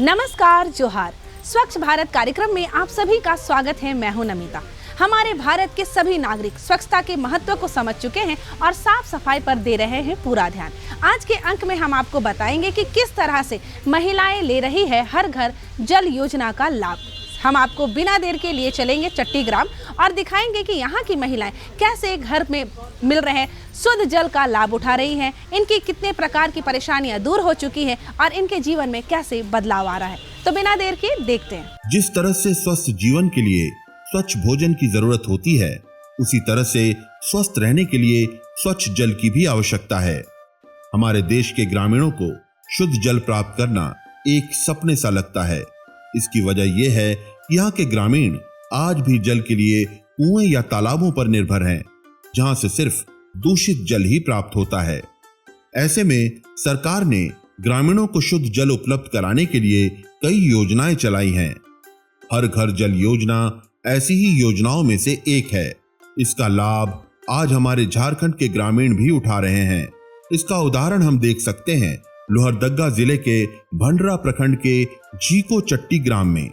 नमस्कार, जोहार। स्वच्छ भारत कार्यक्रम में आप सभी का स्वागत है। मैं हूं नमिता। हमारे भारत के सभी नागरिक स्वच्छता के महत्व को समझ चुके हैं और साफ सफाई पर दे रहे हैं पूरा ध्यान। आज के अंक में हम आपको बताएंगे कि किस तरह से महिलाएं ले रही है हर घर जल योजना का लाभ। हम आपको बिना देर के लिए चलेंगे चट्टीग्राम और दिखाएंगे कि यहाँ की महिलाएं कैसे घर में मिल रहे शुद्ध जल का लाभ उठा रही हैं, इनकी कितने प्रकार की परेशानियां दूर हो चुकी हैं और इनके जीवन में कैसे बदलाव आ रहा है। तो बिना देर के देखते हैं। जिस तरह से स्वस्थ जीवन के लिए स्वच्छ भोजन की जरूरत होती है, उसी तरह से स्वस्थ रहने के लिए स्वच्छ जल की भी आवश्यकता है। हमारे देश के ग्रामीणों को शुद्ध जल प्राप्त करना एक सपने सा लगता है। इसकी वजह यह है कि यहाँ के ग्रामीण आज भी जल के लिए कुएं या तालाबों पर निर्भर हैं, जहां से सिर्फ दूषित जल ही प्राप्त होता है। ऐसे में सरकार ने ग्रामीणों को शुद्ध जल उपलब्ध कराने के लिए कई योजनाएं चलाई हैं। हर घर जल योजना ऐसी ही योजनाओं में से एक है। इसका लाभ आज हमारे झारखंड के ग्रामीण भी उठा रहे हैं। इसका उदाहरण हम देख सकते हैं लोहरदगा जिले के भंडरा प्रखंड के झीको चट्टी ग्राम में।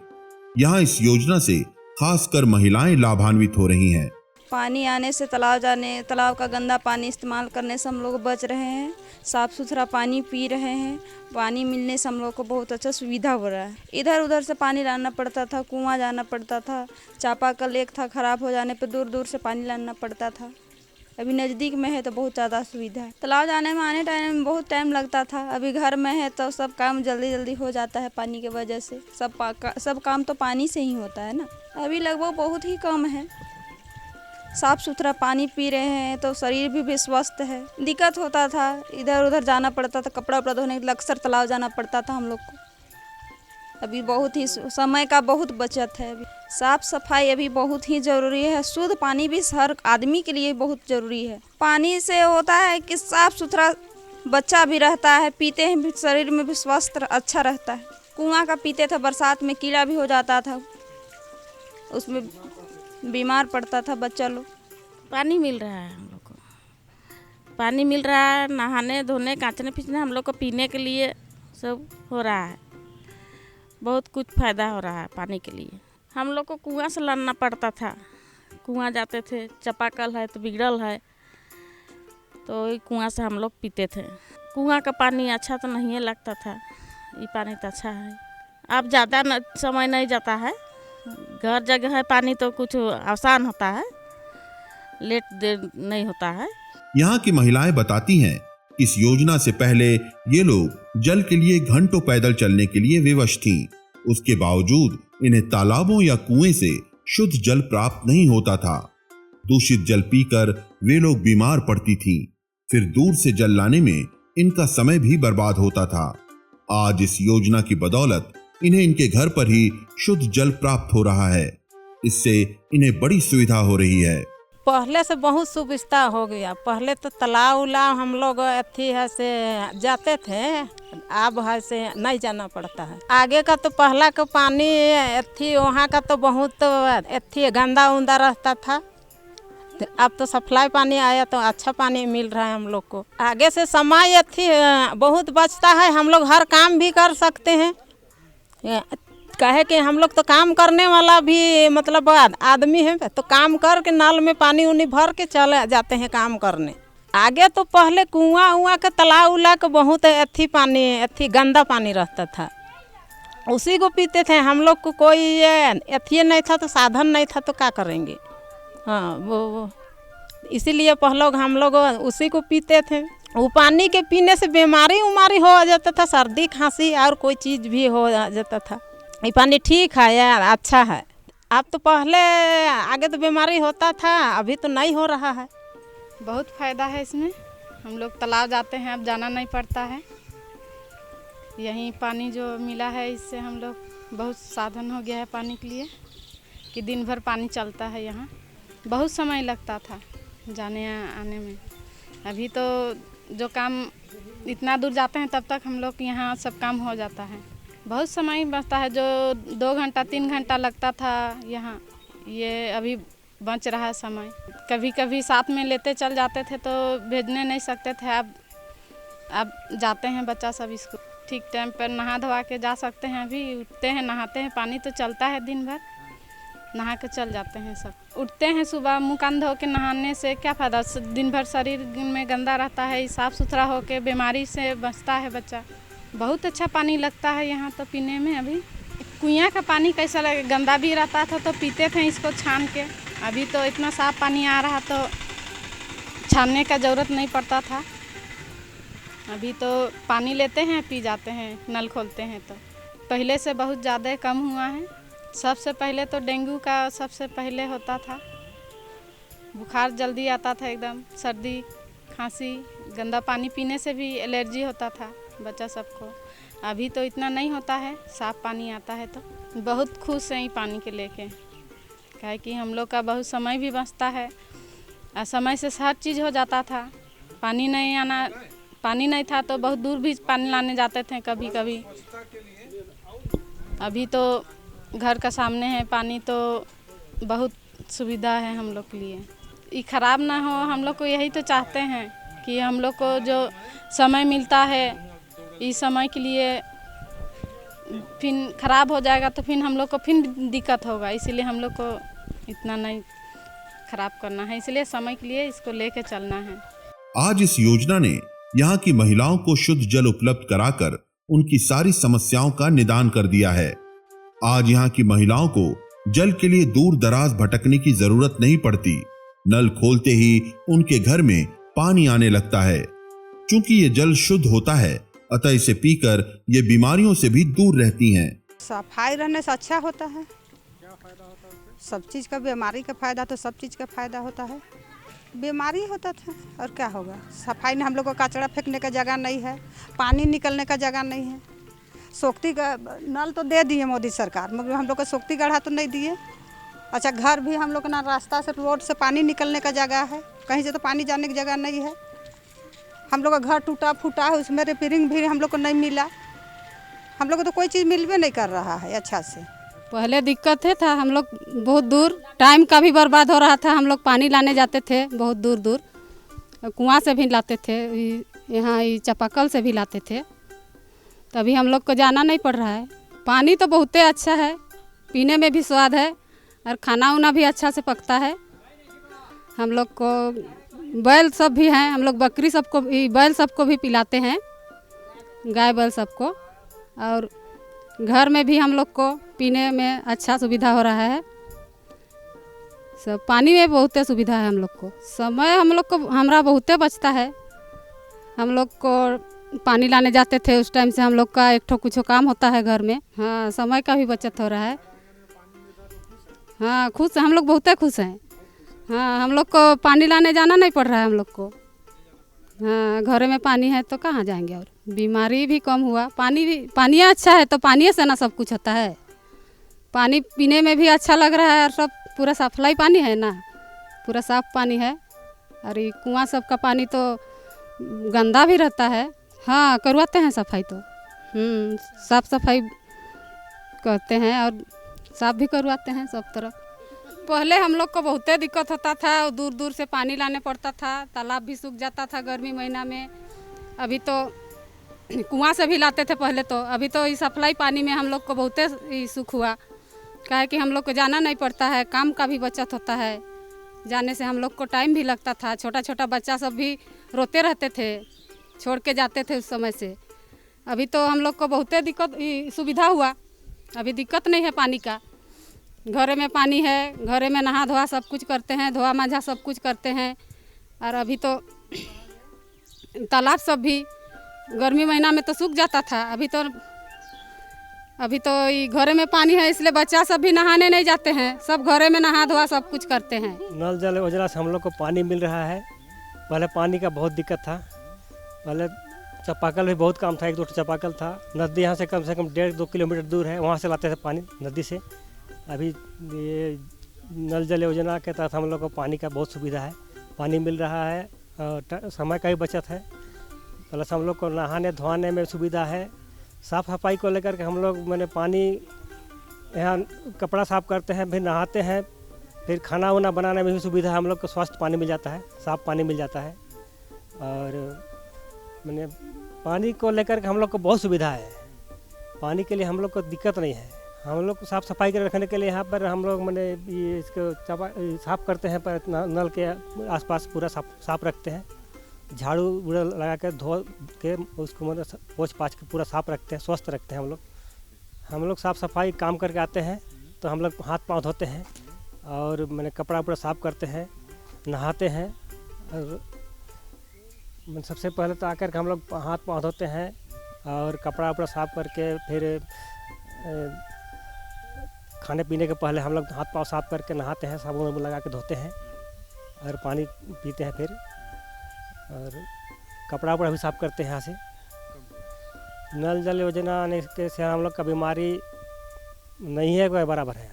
यहाँ इस योजना से खासकर महिलाएं लाभान्वित हो रही हैं। पानी आने से तालाब का गंदा पानी इस्तेमाल करने से हम लोग बच रहे हैं। साफ़ सुथरा पानी पी रहे हैं। पानी मिलने से हम लोग को बहुत अच्छा सुविधा हो रहा है। इधर उधर से पानी लाना पड़ता था, कुआं जाना पड़ता था, चापाकल एक था, ख़राब हो जाने पर दूर दूर से पानी लाना पड़ता था। अभी नज़दीक में है तो बहुत ज़्यादा सुविधा है। तालाब जाने में आने टाइम में बहुत टाइम लगता था। अभी घर में है तो सब काम जल्दी जल्दी हो जाता है पानी की वजह से। सब काम तो पानी से ही होता है ना। अभी लगभग बहुत ही कम है। साफ सुथरा पानी पी रहे हैं तो शरीर भी स्वस्थ है। दिक्कत होता था, इधर उधर जाना पड़ता था, कपड़ा उपड़ा धोने के लिए अक्सर तालाब जाना पड़ता था हम लोग को। अभी बहुत ही समय का बहुत बचत है। अभी साफ सफाई अभी बहुत ही ज़रूरी है। शुद्ध पानी भी हर आदमी के लिए बहुत ज़रूरी है। पानी से होता है कि साफ सुथरा बच्चा भी रहता है, पीते हैं भी, शरीर में भी स्वस्थ अच्छा रहता है। कुआं का पीते थे, बरसात में कीड़ा भी हो जाता था, उसमें बीमार पड़ता था बच्चा लोग। पानी मिल रहा है हम लोग को, पानी मिल रहा है नहाने धोने काचने पीचने, हम लोग को पीने के लिए सब हो रहा है। बहुत कुछ फ़ायदा हो रहा है पानी के लिए। हम लोग को कुआं से लाना पड़ता था, कुआं जाते थे, चापाकल है तो बिगड़ल है तो वही कुआं से हम लोग पीते थे। कुआं का पानी अच्छा तो नहीं लगता था, ये पानी तो अच्छा है। अब ज़्यादा समय नहीं जाता है, घर जगह है पानी तो कुछ आसान होता है, लेट देर नहीं होता है। यहाँ की महिलाएं बताती हैं इस योजना से पहले ये लोग जल के लिए घंटों पैदल चलने के लिए विवश थीं। उसके बावजूद इन्हें तालाबों या कुएं से शुद्ध जल प्राप्त नहीं होता था। दूषित जल पीकर वे लोग बीमार पड़ती थीं। फिर दूर से जल लाने में इनका समय भी बर्बाद होता था। आज इस योजना की बदौलत इन्हें इनके घर पर ही शुद्ध जल प्राप्त हो रहा है। इससे इन्हें बड़ी सुविधा हो रही है। पहले से बहुत सुविधा हो गया। पहले तो तालाब उलाब हम लोग अथी है से जाते थे, अब है से नहीं जाना पड़ता है। आगे का तो पहला का पानी अथी वहाँ का तो बहुत अथी गंदा उंदा रहता था। अब तो सप्लाई पानी आया तो अच्छा पानी मिल रहा है हम लोग को। आगे से समय अथी बहुत बचता है, हम लोग हर काम भी कर सकते हैं। कहे कि हम लोग तो काम करने वाला भी मतलब आदमी है, तो काम करके नल में पानी उनी भर के चले जाते हैं काम करने। आगे तो पहले कुआं उआ के तालाब उला के बहुत अथी पानी अथी गंदा पानी रहता था, उसी को पीते थे हम लोग को। कोई अथी नहीं था तो साधन नहीं था तो क्या करेंगे। हाँ वो इसीलिए पहले हम लोग उसी को पीते थे। वो पानी के पीने से बीमारी उमारी हो जाता था, सर्दी खांसी और कोई चीज़ भी हो जाता था। ये पानी ठीक है यार, अच्छा है। अब तो पहले आगे तो बीमारी होता था, अभी तो नहीं हो रहा है। बहुत फ़ायदा है इसमें। हम लोग तालाब जाते हैं, अब जाना नहीं पड़ता है। यहीं पानी जो मिला है इससे हम लोग बहुत साधन हो गया है पानी के लिए कि दिन भर पानी चलता है। यहाँ बहुत समय लगता था जाने आने में। अभी तो जो काम इतना दूर जाते हैं तब तक हम लोग यहाँ सब काम हो जाता है। बहुत समय बचता है, जो 2 घंटा 3 घंटा लगता था यहाँ, ये अभी बच रहा है समय। कभी कभी साथ में लेते चल जाते थे तो भेजने नहीं सकते थे, अब जाते हैं बच्चा सब स्कूल। ठीक टाइम पर नहा धोवा के जा सकते हैं। अभी उठते हैं, नहाते हैं, पानी तो चलता है दिन भर, नहा के चल जाते हैं सब। उठते हैं सुबह, मुँह कान धो के नहाने से क्या फ़ायदा, दिन भर शरीर में गंदा रहता है। साफ़ सुथरा हो के बीमारी से बचता है बच्चा। बहुत अच्छा पानी लगता है यहाँ तो पीने में। अभी कुइयाँ का पानी कैसा लगे, गंदा भी रहता था तो पीते थे इसको छान के। अभी तो इतना साफ़ पानी आ रहा तो छानने का ज़रूरत नहीं पड़ता था। अभी तो पानी लेते हैं, पी जाते हैं, नल खोलते हैं तो। पहले से बहुत ज़्यादा कम हुआ है। सबसे पहले तो डेंगू का सबसे पहले होता था, बुखार जल्दी आता था एकदम, सर्दी खांसी, गंदा पानी पीने से भी एलर्जी होता था बच्चा सबको। अभी तो इतना नहीं होता है, साफ़ पानी आता है तो बहुत खुश हैं पानी के लेके। क्या कि हम लोग का बहुत समय भी बचता है और समय से हर चीज़ हो जाता था। पानी नहीं था तो बहुत दूर भी पानी लाने जाते थे कभी कभी। अभी तो घर का सामने है पानी तो बहुत सुविधा है हम लोग के लिए। ये ख़राब ना हो, हम लोग को यही तो चाहते हैं कि हम लोग को जो समय मिलता है इस समय के लिए फिर ख़राब हो जाएगा तो फिर हम लोग को फिर दिक्कत होगा। इसीलिए हम लोग को इतना नहीं ख़राब करना है, इसलिए समय के लिए इसको लेके चलना है। आज इस योजना ने यहाँ की महिलाओं को शुद्ध जल उपलब्ध कराकर उनकी सारी समस्याओं का निदान कर दिया है। आज यहाँ की महिलाओं को जल के लिए दूर दराज भटकने की जरूरत नहीं पड़ती। नल खोलते ही उनके घर में पानी आने लगता है। क्योंकि ये जल शुद्ध होता है, अतः इसे पीकर ये बीमारियों से भी दूर रहती हैं। सफाई रहने से अच्छा होता है। सब चीज़ का, बीमारी का फायदा तो सब चीज़ का फायदा होता है। बीमारी होता था और क्या होगा। सफाई में हम लोग को कचरा फेंकने का जगह नहीं है, पानी निकलने का जगह नहीं है। सोख्ती का नल तो दे दिए मोदी सरकार, मगर हम लोग को सोख्ती गढ़ा तो नहीं दिए। अच्छा, घर भी हम लोग ना रास्ता से, रोड से पानी निकलने का जगह है, कहीं से तो पानी जाने की जगह नहीं है। हम लोग का घर टूटा फूटा है, उसमें रिपेयरिंग भी हम लोग को नहीं मिला। हम लोग को तो कोई चीज़ मिलवे नहीं कर रहा है अच्छा से। पहले दिक्कत था, हम लोग बहुत दूर, टाइम का भी बर्बाद हो रहा था। हम लोग पानी लाने जाते थे बहुत दूर दूर, कुआं से भी लाते थे, यहाँ चापाकल से भी लाते थे। तभी हम लोग को जाना नहीं पड़ रहा है। पानी तो बहुत अच्छा है, पीने में भी स्वाद है और खाना उना भी अच्छा से पकता है। हम लोग को बैल सब भी हैं, हम लोग बकरी सबको, बैल सबको भी पिलाते हैं, गाय बैल सबको। और घर में भी हम लोग को पीने में अच्छा सुविधा हो रहा है। सब पानी में बहुत सुविधा है हम लोग को। समय हम लोग को हमारा बहुत बचता है। हम लोग को पानी लाने जाते थे उस टाइम से हम लोग का एक ठो कुछ काम होता है घर में। हाँ, समय का भी बचत हो रहा है। हाँ, खुश, हम लोग बहुत खुश हैं। हाँ, हम लोग को पानी लाने जाना नहीं पड़ रहा है हम लोग को। हाँ, घर में पानी है तो कहाँ जाएंगे। और बीमारी भी कम हुआ। पानी अच्छा है तो पानी से ना सब कुछ होता है। पानी पीने में भी अच्छा लग रहा है और सब पूरा सप्लाई पानी है ना, पूरा साफ पानी है। और ये कुआं सब का पानी तो गंदा भी रहता है। हाँ, करवाते हैं सफाई तो, साफ सफाई करते हैं और साफ भी करवाते हैं सब तरफ। पहले हम लोग को बहुत दिक्कत होता था, दूर दूर से पानी लाने पड़ता था, तालाब भी सूख जाता था गर्मी महीना में। अभी तो कुआं से भी लाते थे पहले तो, अभी तो इस सप्लाई पानी में हम लोग को बहुत सुख हुआ। क्या है कि हम लोग को जाना नहीं पड़ता है, काम का भी बचत होता है। जाने से हम लोग को टाइम भी लगता था। छोटा छोटा बच्चा सब भी रोते रहते थे, छोड़ के जाते थे उस समय से। अभी तो हम लोग को बहुत दिक्कत, सुविधा हुआ। अभी दिक्कत नहीं है पानी का। घरे में पानी है, घरे में नहा धोआ सब कुछ करते हैं, धोआ मांझा सब कुछ करते हैं। और अभी तो तालाब सब भी गर्मी महीना में तो सूख जाता था। अभी तो घरे में पानी है, इसलिए बच्चा सब भी नहाने नहीं जाते हैं, सब घरे में नहा धोआ सब कुछ करते हैं। नल जल योजना से हम लोग को पानी मिल रहा है। पहले पानी का बहुत दिक्कत था। पहले चापाकल भी बहुत काम था, 1-2 चापाकल था। नदी यहाँ से कम 1.5-2 किलोमीटर दूर है, वहाँ से लाते थे पानी नदी से। अभी ये नल जल योजना के तहत हम लोग को पानी का बहुत सुविधा है, पानी मिल रहा है और समय का भी बचत है। प्लस हम लोग को नहाने धोने में सुविधा है। साफ़ सफाई को लेकर के हम लोग मैंने पानी यहाँ कपड़ा साफ करते हैं, फिर नहाते हैं, फिर खाना वाना बनाने में भी सुविधा है। हम लोग को स्वच्छ पानी मिल जाता है, साफ़ पानी मिल जाता है। और मैंने पानी को लेकर के हम लोग को बहुत सुविधा है। पानी के लिए हम लोग को दिक्कत नहीं है। हम लोग को साफ़ सफाई कर रखने के लिए यहाँ पर हम लोग मैंने ये इसको साफ़ करते हैं, पर नल के आसपास पूरा साफ रखते हैं। झाड़ू उड़ा लगा कर धो के उसको मतलब पोंछ पाछ के पूरा साफ रखते हैं, स्वस्थ रखते हैं हम लोग साफ़ सफाई काम करके आते हैं तो हम लोग हाथ पाँव धोते हैं और मैंने कपड़ा उपड़ा साफ करते हैं, नहाते हैं। और सबसे पहले तो आकर के हम लोग हाथ पाँव धोते हैं और कपड़ा उपड़ा साफ करके फिर खाने पीने के पहले हम लोग हाथ पाँव साफ करके नहाते हैं, साबुन लगा के धोते हैं और पानी पीते हैं फिर। और कपड़ा उपड़ा भी साफ करते हैं यहाँ से। नल जल योजना आने से हम लोग का बीमारी नहीं है, कोई बराबर है,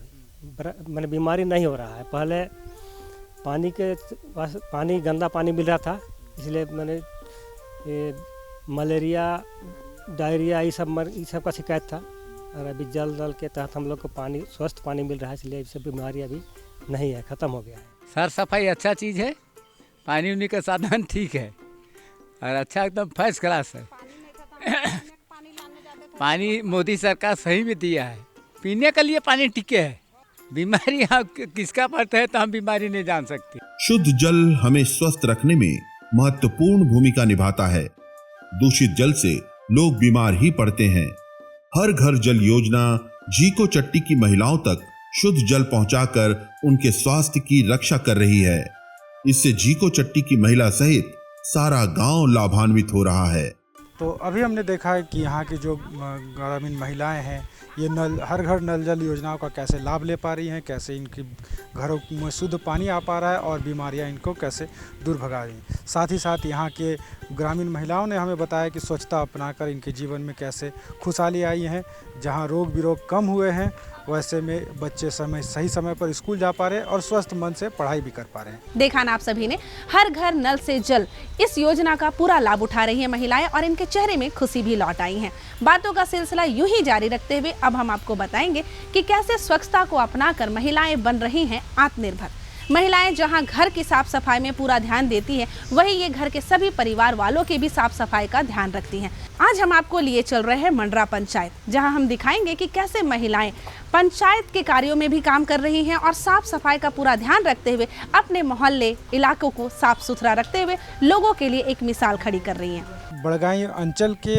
मैंने बीमारी नहीं हो रहा है। पहले पानी गंदा पानी मिल रहा था, इसलिए मैंने ये मलेरिया डायरिया ये सब का शिकायत था। और अभी जल नल के तहत हम लोग को पानी स्वस्थ पानी मिल रहा है, इसलिए इससे बीमारी अभी नहीं है, ख़त्म हो गया है। साफ सफाई अच्छा चीज़ है, पानी उनी का साधन ठीक है और अच्छा एकदम फर्स्ट क्लास है। पानी मोदी सरकार सही में दिया है, पीने के लिए पानी टिके है। बीमारी किसका पड़ता है तो हम बीमारी नहीं जान सकते। शुद्ध जल हमें स्वस्थ रखने में महत्वपूर्ण भूमिका निभाता है। दूषित जल से लोग बीमार ही पड़ते हैं। हर घर जल योजना जीको चट्टी की महिलाओं तक शुद्ध जल पहुंचाकर उनके स्वास्थ्य की रक्षा कर रही है। इससे जीको चट्टी की महिला सहित सारा गांव लाभान्वित हो रहा है। तो अभी हमने देखा है कि यहाँ की जो ग्रामीण महिलाएं हैं ये हर घर नल जल योजनाओं का कैसे लाभ ले पा रही हैं, कैसे इनकी घरों में शुद्ध पानी आ पा रहा है और बीमारियां इनको कैसे दूर भगा रही हैं। साथ ही साथ यहाँ के ग्रामीण महिलाओं ने हमें बताया कि स्वच्छता अपनाकर इनके जीवन में कैसे खुशहाली आई है। जहाँ रोग विरोग कम हुए हैं वैसे में बच्चे सही समय पर स्कूल जा पा रहे हैं और स्वस्थ मन से पढ़ाई भी कर पा रहे हैं। देखा ना आप सभी ने, हर घर नल से जल इस योजना का पूरा लाभ उठा रही हैं महिलाएं और इनके चेहरे में खुशी भी लौट आई है। बातों का सिलसिला यूं ही जारी रखते हुए अब हम आपको बताएंगे कि कैसे स्वच्छता को अपनाकर महिलाएं बन रही हैं आत्मनिर्भर। महिलाएं जहां घर की साफ सफाई में पूरा ध्यान देती हैं, वहीं ये घर के सभी परिवार वालों की भी साफ सफाई का ध्यान रखती हैं। आज हम आपको लिए चल रहे हैं मंडरा पंचायत, जहां हम दिखाएंगे कि कैसे महिलाएं पंचायत के कार्यों में भी काम कर रही हैं और साफ सफाई का पूरा ध्यान रखते हुए अपने मोहल्ले इलाकों को साफ सुथरा रखते हुए लोगों के लिए एक मिसाल खड़ी कर रही हैं। बड़गाई अंचल के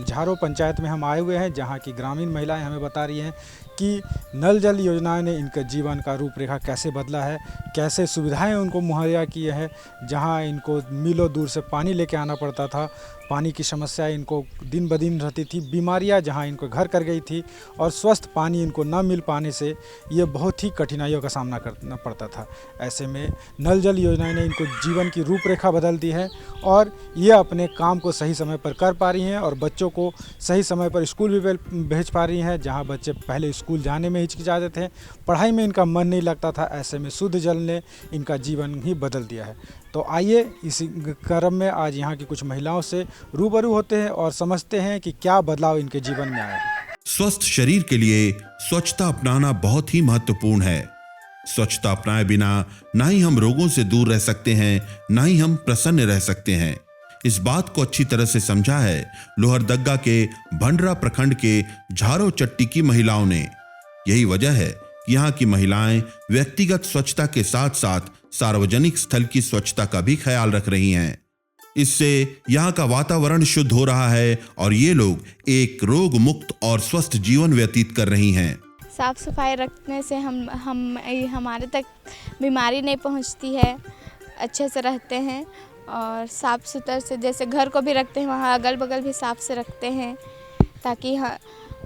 झारो पंचायत में हम आए हुए हैं, जहां की ग्रामीण महिलाएं हमें बता रही हैं कि नल जल योजना ने इनके जीवन का रूपरेखा कैसे बदला है, कैसे सुविधाएं उनको मुहैया की है। जहां इनको मीलों दूर से पानी लेके आना पड़ता था, पानी की समस्या इनको दिन ब दिन रहती थी, बीमारियां जहां इनको घर कर गई थी और स्वस्थ पानी इनको न मिल पाने से ये बहुत ही कठिनाइयों का सामना करना पड़ता था। ऐसे में नल जल योजना ने इनको जीवन की रूपरेखा बदल दी है और ये अपने काम को सही समय पर कर पा रही हैं और बच्चों को सही समय पर स्कूल भी भेज पा रही हैं। जहां बच्चे पहले स्कूल जाने में हिचकिचाते थे, पढ़ाई में इनका मन नहीं लगता था, ऐसे में शुद्ध जल ने इनका जीवन ही बदल दिया है। तो आइए इसी क्रम में आज यहाँ की कुछ महिलाओं से रूबरू होते हैं और समझते हैं कि क्या बदलाव इनके जीवन में आया है। स्वस्थ शरीर के लिए स्वच्छता अपनाना बहुत ही महत्वपूर्ण है। स्वच्छता अपनाए बिना ना ही हम रोगों से दूर रह सकते हैं, ना ही हम प्रसन्न रह सकते हैं। इस बात को अच्छी तरह से समझा है लोहरदग्गा के भंडरा प्रखंड के झारो चट्टी की महिलाओं ने। यही वजह है कि यहाँ की महिलाएं व्यक्तिगत स्वच्छता के साथ साथ सार्वजनिक स्थल की स्वच्छता का भी ख्याल रख रही हैं। इससे यहाँ का वातावरण शुद्ध हो रहा है और ये लोग एक रोग मुक्त और स्वस्थ जीवन व्यतीत कर रही हैं। साफ सफाई रखने से हमारे तक बीमारी नहीं पहुँचती है, अच्छे से रहते हैं और साफ सुथरा से जैसे घर को भी रखते हैं, वहाँ अगल बगल भी साफ से रखते हैं ताकि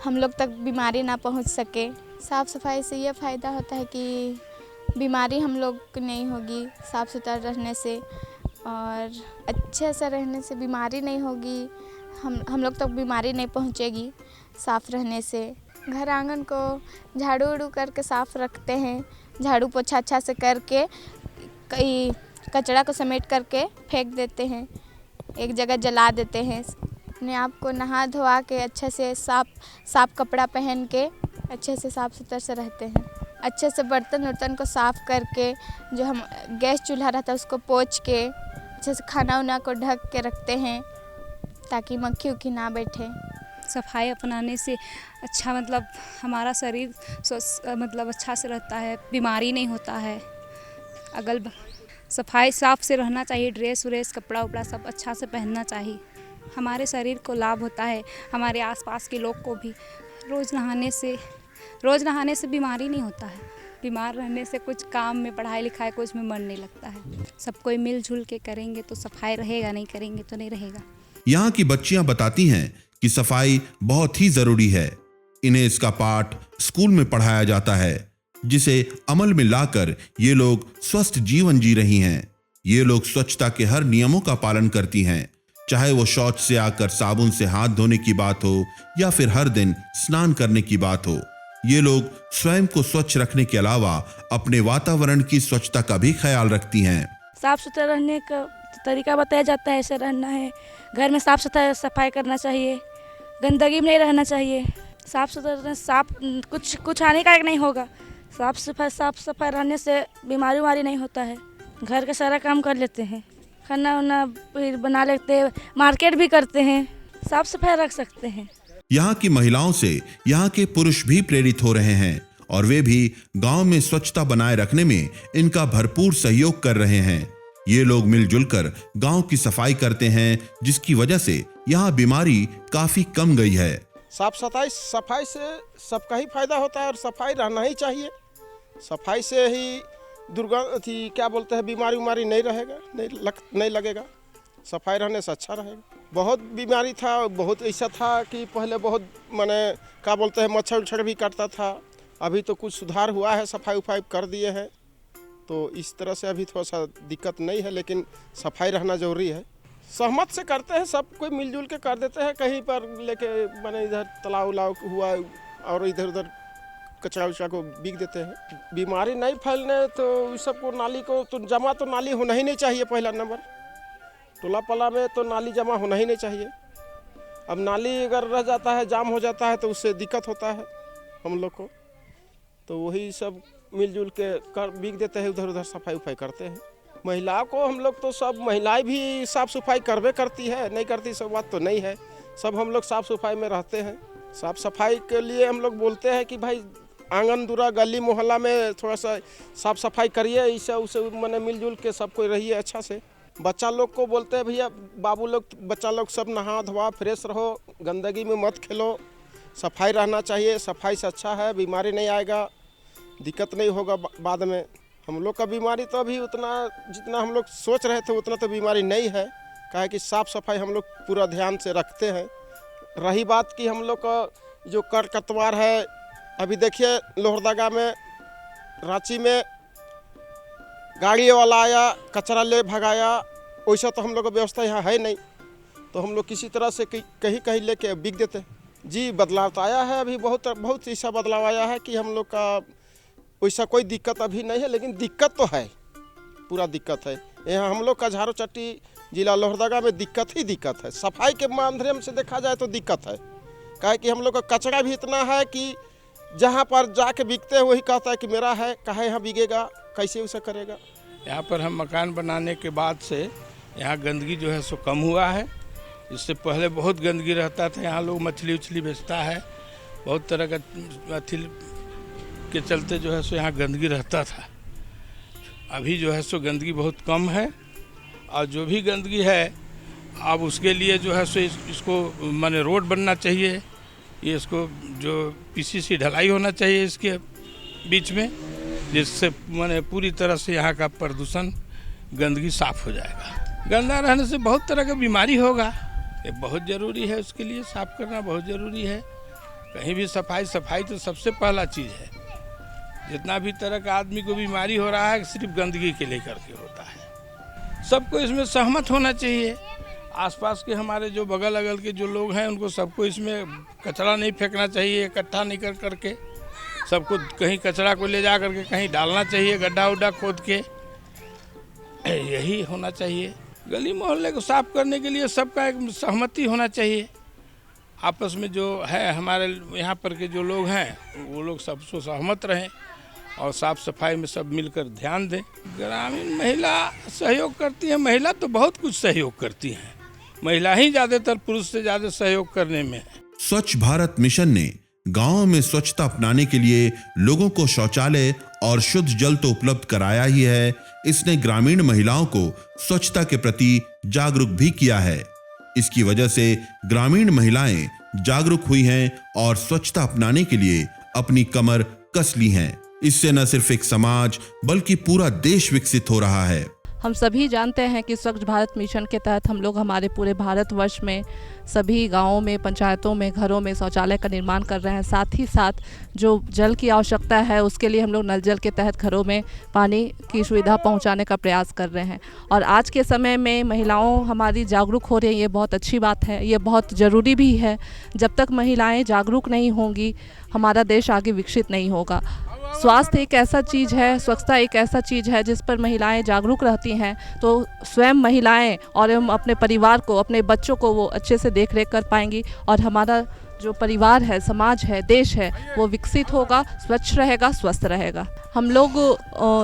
हम लोग तक बीमारी ना पहुँच सके। साफ़ सफाई से ये फ़ायदा होता है कि बीमारी हम लोग को नहीं होगी साफ़ सुथरा रहने से, और अच्छे से रहने से बीमारी नहीं होगी, हम लोग तक बीमारी नहीं पहुंचेगी साफ़ रहने से। घर आंगन को झाड़ू उड़ू करके साफ़ रखते हैं, झाड़ू पोछा अच्छा से करके कई कचरा को समेट करके फेंक देते हैं, एक जगह जला देते हैं। अपने आप को नहा धोआ के अच्छे से साफ कपड़ा पहन के अच्छे से साफ़ सुथरा से रहते हैं। अच्छे से बर्तन वर्तन को साफ़ करके जो हम गैस चूल्हा रहता है उसको पोंछ के अच्छे से खाना उना को ढक के रखते हैं। ताकि मक्खी उक्खी ना बैठे। सफाई अपनाने से अच्छा मतलब हमारा शरीर मतलब अच्छा से रहता है, बीमारी नहीं होता है। सफाई साफ से रहना चाहिए, ड्रेस व्रेस कपड़ा उपड़ा सब अच्छा से पहनना चाहिए। हमारे शरीर को लाभ होता है, हमारे आसपास के लोग को भी। रोज़ नहाने से बीमारी नहीं होता है। बीमार रहने से कुछ काम में, पढ़ाई लिखाई कुछ में मन नहीं लगता है। सब कोई मिलजुल के करेंगे तो सफाई रहेगा, नहीं करेंगे तो नहीं रहेगा। यहाँ की बच्चियां बताती हैं कि सफाई बहुत ही जरूरी है। इन्हें इसका पाठ स्कूल में पढ़ाया जाता है, जिसे अमल में लाकर ये लोग स्वस्थ जीवन जी रही हैं। ये लोग स्वच्छता के हर नियमों का पालन करती हैं, चाहे वो शौच से आकर साबुन से हाथ धोने की बात हो या फिर हर दिन स्नान करने की बात हो। ये लोग स्वयं को स्वच्छ रखने के अलावा अपने वातावरण की स्वच्छता का भी ख्याल रखती हैं। साफ सुथरा रहने का तरीका बताया जाता है, ऐसे रहना है, घर में साफ सफाई करना चाहिए, गंदगी में नहीं रहना चाहिए। साफ सुथरा साफ कुछ हानिकारक नहीं होगा। साफ सफाई रहने से बीमारी नहीं होता है। घर का सारा काम कर लेते हैं, खाना वाना फिर बना लेते हैं, मार्केट भी करते हैं, साफ सफाई रख सकते हैं। यहाँ की महिलाओं से यहाँ के पुरुष भी प्रेरित हो रहे हैं और वे भी गांव में स्वच्छता बनाए रखने में इनका भरपूर सहयोग कर रहे हैं। ये लोग मिलजुल कर गांव की सफाई करते हैं, जिसकी वजह से यहाँ बीमारी काफी कम गई है। साफ सफाई से सबका ही फायदा होता है और सफाई रहना ही चाहिए। सफाई से ही क्या बोलते हैं, बीमारी नहीं रहेगा, नहीं लगेगा। सफाई रहने से अच्छा रहेगा। बहुत बीमारी था, बहुत ऐसा था कि पहले बहुत माने क्या बोलते हैं, मच्छर उच्छर भी काटता था। अभी तो कुछ सुधार हुआ है, सफाई उफाई कर दिए हैं, तो इस तरह से अभी थोड़ा सा दिक्कत नहीं है, लेकिन सफाई रहना जरूरी है। सहमत से करते हैं, सब कोई मिलजुल के कर देते हैं। कहीं पर लेके माने इधर तालाब उलाव हुआ और इधर उधर कचरा उचरा को बिक देते हैं। बीमारी नहीं फैलने तो इस सबको नाली को तो जमा तो नाली होना ही नहीं चाहिए। पहला नंबर टोला पला में तो नाली जमा होना ही नहीं चाहिए। अब नाली अगर रह जाता है, जाम हो जाता है, तो उससे दिक्कत होता है हम लोग को। तो वही सब मिलजुल के कर बिक देते हैं, उधर उधर सफाई उफाई करते हैं। महिलाओं को हम लोग तो सब महिलाएं भी साफ़ सफाई करवे करती है, नहीं करती सब बात तो नहीं है। सब हम लोग साफ़ सफाई में रहते हैं। साफ़ सफाई के लिए हम लोग बोलते हैं कि भाई आंगन दूरा गली मोहल्ला में थोड़ा सा साफ़ सफाई करिए, इससे उसे मैंने मिलजुल के सब कोई रहिए अच्छा से। बच्चा लोग को बोलते हैं भैया बाबू लोग, बच्चा लोग सब नहा धोआ फ्रेश रहो, गंदगी में मत खेलो, सफाई रहना चाहिए। सफाई से अच्छा है, बीमारी नहीं आएगा, दिक्कत नहीं होगा बाद में। हम लोग का बीमारी तो अभी उतना जितना हम लोग सोच रहे थे उतना तो बीमारी नहीं है, काहे कि साफ़ सफाई हम लोग पूरा ध्यान से रखते हैं। रही बात कि हम लोग का जो खरपतवार है, अभी देखिए लोहरदगा में, रांची में गाड़ी वाला आया, कचरा ले भगाया, वैसा तो हम लोग का व्यवस्था यहाँ है नहीं। तो हम लोग किसी तरह से कहीं लेके बिक देते हैं। जी बदलाव तो आया है, अभी बहुत ऐसा बदलाव आया है कि हम लोग का वैसा कोई दिक्कत अभी नहीं है, लेकिन दिक्कत तो है, पूरा दिक्कत है। यहाँ हम लोग का झारो चट्टी जिला लोहरदगा में दिक्कत ही दिक्कत है। सफाई के माध्यम से देखा जाए तो दिक्कत है, काहे कि हम लोग का कचरा भी इतना है कि जहाँ पर जाके बिकते हैं वही कहता है कि मेरा है, कहाँ यहाँ बिकेगा, कैसे उसे करेगा। यहाँ पर हम मकान बनाने के बाद से यहाँ गंदगी जो है सो कम हुआ है। इससे पहले बहुत गंदगी रहता था। यहाँ लोग मछली उछली बेचता है, बहुत तरह का अथी के चलते जो है सो यहाँ गंदगी रहता था। अभी जो है सो गंदगी बहुत कम है, और जो भी गंदगी है अब उसके लिए जो है सो इसको माने रोड बनना चाहिए, ये इसको जो पीसीसी ढलाई होना चाहिए इसके बीच में, जिससे माने पूरी तरह से यहाँ का प्रदूषण गंदगी साफ हो जाएगा। गंदा रहने से बहुत तरह का बीमारी होगा, ये बहुत ज़रूरी है, उसके लिए साफ करना बहुत ज़रूरी है। कहीं भी सफाई तो सबसे पहला चीज़ है। जितना भी तरह का आदमी को बीमारी हो रहा है सिर्फ गंदगी के लेकर के होता है। सबको इसमें सहमत होना चाहिए। आसपास के हमारे जो बगल अगल के जो लोग हैं उनको सबको इसमें कचरा नहीं फेंकना चाहिए, इकट्ठा नहीं कर करके सबको कहीं कचरा को ले जा करके कहीं डालना चाहिए, गड्ढा उड्ढा खोद के, यही होना चाहिए। गली मोहल्ले को साफ करने के लिए सबका एक सहमति होना चाहिए। आपस में जो है हमारे यहाँ पर के जो लोग हैं वो लोग सबसे सहमत रहें और साफ़ सफाई में सब मिलकर ध्यान दें। ग्रामीण महिला सहयोग करती है, महिला तो बहुत कुछ सहयोग करती हैं, महिला ही ज़्यादातर पुरुष से ज़्यादा सहयोग करने में है। स्वच्छ भारत मिशन ने गांवों में स्वच्छता अपनाने के लिए लोगों को शौचालय और शुद्ध जल तो उपलब्ध कराया ही है, इसने ग्रामीण महिलाओं को स्वच्छता के प्रति जागरूक भी किया है। इसकी वजह से ग्रामीण महिलाएं जागरूक हुई हैं और स्वच्छता अपनाने के लिए अपनी कमर कस ली हैं। इससे न सिर्फ एक समाज बल्कि पूरा देश विकसित हो रहा है। हम सभी जानते हैं कि स्वच्छ भारत मिशन के तहत हम लोग हमारे पूरे भारतवर्ष में सभी गांवों में, पंचायतों में, घरों में शौचालय का निर्माण कर रहे हैं। साथ ही साथ जो जल की आवश्यकता है उसके लिए हम लोग नल जल के तहत घरों में पानी की सुविधा पहुंचाने का प्रयास कर रहे हैं। और आज के समय में महिलाओं हमारी जागरूक हो रही है, ये बहुत अच्छी बात है, ये बहुत ज़रूरी भी है। जब तक महिलाएँ जागरूक नहीं होंगी हमारा देश आगे विकसित नहीं होगा। स्वास्थ्य एक ऐसा चीज़ है, स्वच्छता एक ऐसा चीज़ है जिस पर महिलाएं जागरूक रहती हैं तो स्वयं महिलाएं और हम अपने परिवार को, अपने बच्चों को वो अच्छे से देख रेख कर पाएंगी और हमारा जो परिवार है, समाज है, देश है वो विकसित होगा, स्वच्छ रहेगा, स्वस्थ रहेगा। हम लोग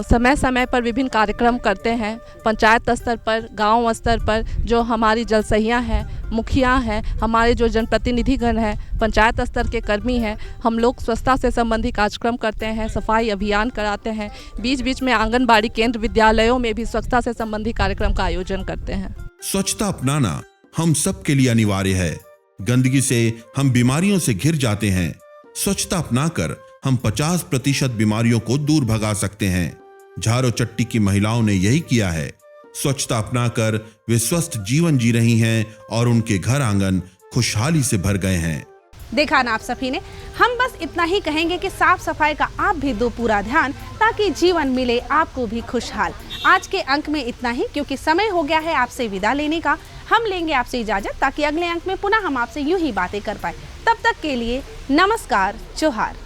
समय समय पर विभिन्न कार्यक्रम करते हैं, पंचायत स्तर पर, गांव स्तर पर जो हमारी जलसहियाँ हैं, मुखिया हैं, हमारे जो जनप्रतिनिधिगण हैं, पंचायत स्तर के कर्मी हैं, हम लोग स्वच्छता से संबंधित कार्यक्रम करते हैं, सफाई अभियान कराते हैं। बीच बीच में आंगनबाड़ी केंद्र, विद्यालयों में भी स्वच्छता से संबंधित कार्यक्रम का आयोजन करते हैं। स्वच्छता अपनाना हम सबके लिए अनिवार्य है। गंदगी से हम बीमारियों से घिर जाते हैं। स्वच्छता अपनाकर हम 50% बीमारियों को दूर भगा सकते हैं। झारो चट्टी की महिलाओं ने यही किया है। स्वच्छता अपनाकर वे स्वस्थ जीवन जी रही हैं और उनके घर आंगन खुशहाली से भर गए हैं। देखा ना आप सभी ने, हम बस इतना ही कहेंगे कि साफ सफाई का आप भी दो पूरा ध्यान ताकि जीवन मिले आपको भी खुशहाल। आज के अंक में इतना ही, क्योंकि समय हो गया है आपसे विदा लेने का। हम लेंगे आपसे इजाजत ताकि अगले अंक में पुनः हम आपसे यूं ही बातें कर पाए। तब तक के लिए नमस्कार, जोहार।